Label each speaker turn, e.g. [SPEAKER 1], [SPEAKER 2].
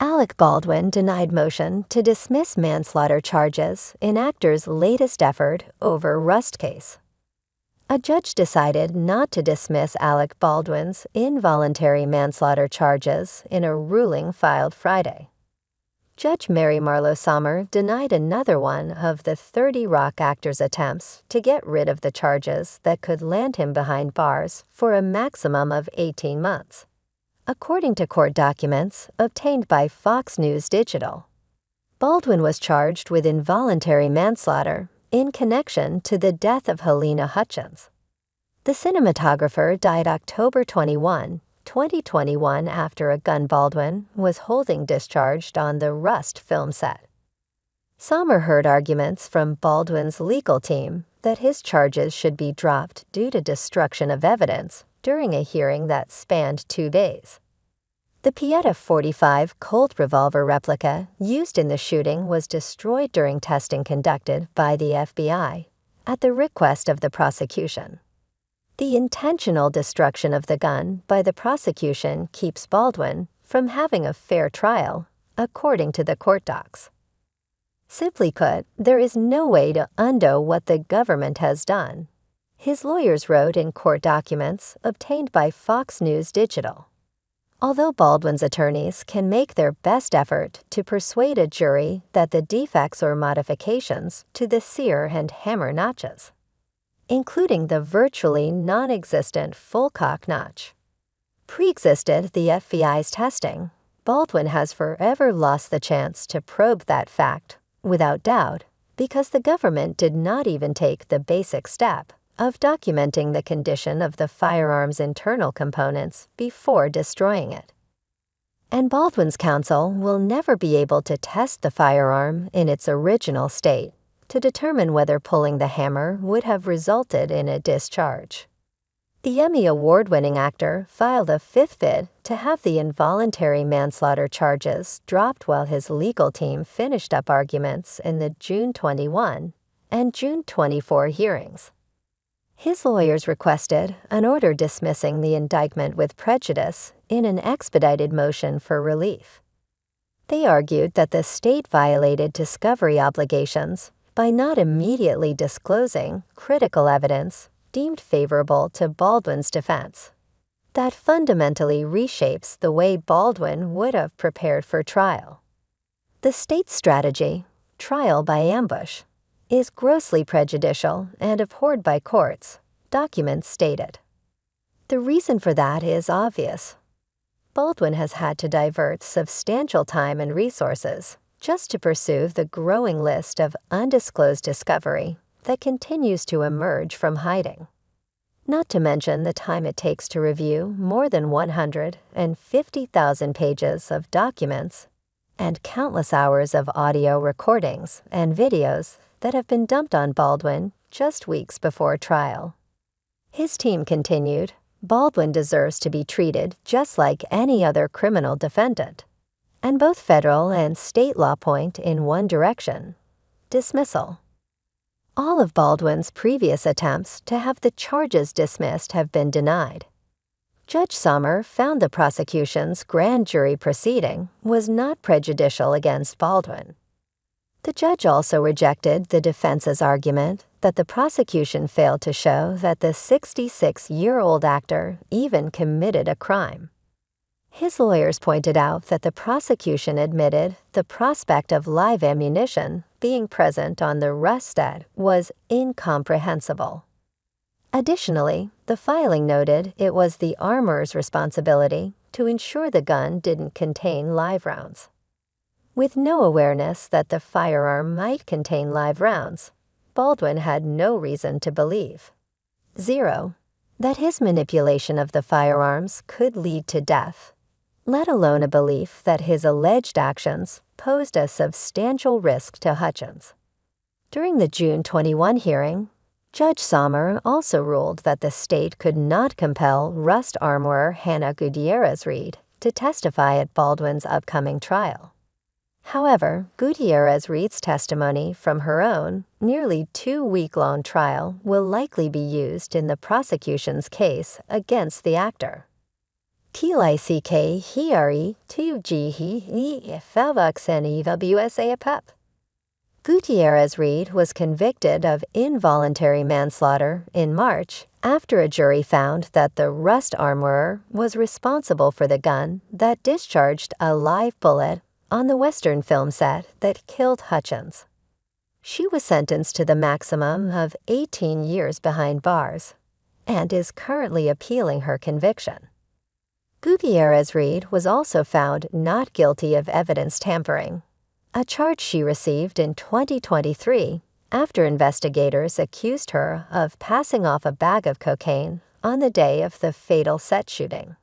[SPEAKER 1] Alec Baldwin denied motion to dismiss manslaughter charges in actor's latest effort over Rust case. A judge decided not to dismiss Alec Baldwin's involuntary manslaughter charges in a ruling filed Friday. Judge Marlowe Sommer denied another one of the 30 Rock actor's attempts to get rid of the charges that could land him behind bars for a maximum of 18 months. According to court documents obtained by Fox News Digital, Baldwin was charged with involuntary manslaughter in connection to the death of Helena Hutchins. The cinematographer died October 21, 2021 after a gun Baldwin was holding discharged on the Rust film set. Sommer heard arguments from Baldwin's legal team that his charges should be dropped due to destruction of evidence during a hearing that spanned 2 days. The Pieta .45 Colt revolver replica used in the shooting was destroyed during testing conducted by the FBI at the request of the prosecution. The intentional destruction of the gun by the prosecution keeps Baldwin from having a fair trial, according to the court docs. Simply put, there is no way to undo what the government has done, his lawyers wrote in court documents obtained by Fox News Digital. Although Baldwin's attorneys can make their best effort to persuade a jury that the defects or modifications to the sear and hammer notches, including the virtually non-existent full cock notch, pre-existed the FBI's testing, Baldwin has forever lost the chance to probe that fact, without doubt, because the government did not even take the basic step of documenting the condition of the firearm's internal components before destroying it. And Baldwin's counsel will never be able to test the firearm in its original state to determine whether pulling the hammer would have resulted in a discharge. The Emmy Award-winning actor filed a fifth bid to have the involuntary manslaughter charges dropped while his legal team finished up arguments in the June 21 and June 24 hearings. His lawyers requested an order dismissing the indictment with prejudice in an expedited motion for relief. They argued that the state violated discovery obligations by not immediately disclosing critical evidence deemed favorable to Baldwin's defense. That fundamentally reshapes the way Baldwin would have prepared for trial. The state's strategy, trial by ambush, is grossly prejudicial and abhorred by courts, documents stated. The reason for that is obvious. Baldwin has had to divert substantial time and resources just to pursue the growing list of undisclosed discovery that continues to emerge from hiding. Not to mention the time it takes to review more than 150,000 pages of documents and countless hours of audio recordings and videos that have been dumped on Baldwin just weeks before trial. His team continued, Baldwin deserves to be treated just like any other criminal defendant, and both federal and state law point in one direction: dismissal. All of Baldwin's previous attempts to have the charges dismissed have been denied. Judge Sommer found the prosecution's grand jury proceeding was not prejudicial against Baldwin. The judge also rejected the defense's argument that the prosecution failed to show that the 66-year-old actor even committed a crime. His lawyers pointed out that the prosecution admitted the prospect of live ammunition being present on the Rust set was incomprehensible. Additionally, the filing noted it was the armorer's responsibility to ensure the gun didn't contain live rounds. With no awareness that the firearm might contain live rounds, Baldwin had no reason to believe. 0. That his manipulation of the firearms could lead to death, let alone a belief that his alleged actions posed a substantial risk to Hutchins. During the June 21 hearing, Judge Sommer also ruled that the state could not compel Rust armorer Hannah Gutierrez-Reed to testify at Baldwin's upcoming trial. However, Gutierrez-Reed's testimony from her own, nearly 2-week-long trial will likely be used in the prosecution's case against the actor. Tlick hiari tujihi felvaxeni vbusa. Gutierrez-Reed was convicted of involuntary manslaughter in March after a jury found that the Rust armorer was responsible for the gun that discharged a live bullet on the Western film set that killed Hutchins. She was sentenced to the maximum of 18 years behind bars and is currently appealing her conviction. Gutierrez-Reed was also found not guilty of evidence tampering, a charge she received in 2023 after investigators accused her of passing off a bag of cocaine on the day of the fatal set shooting.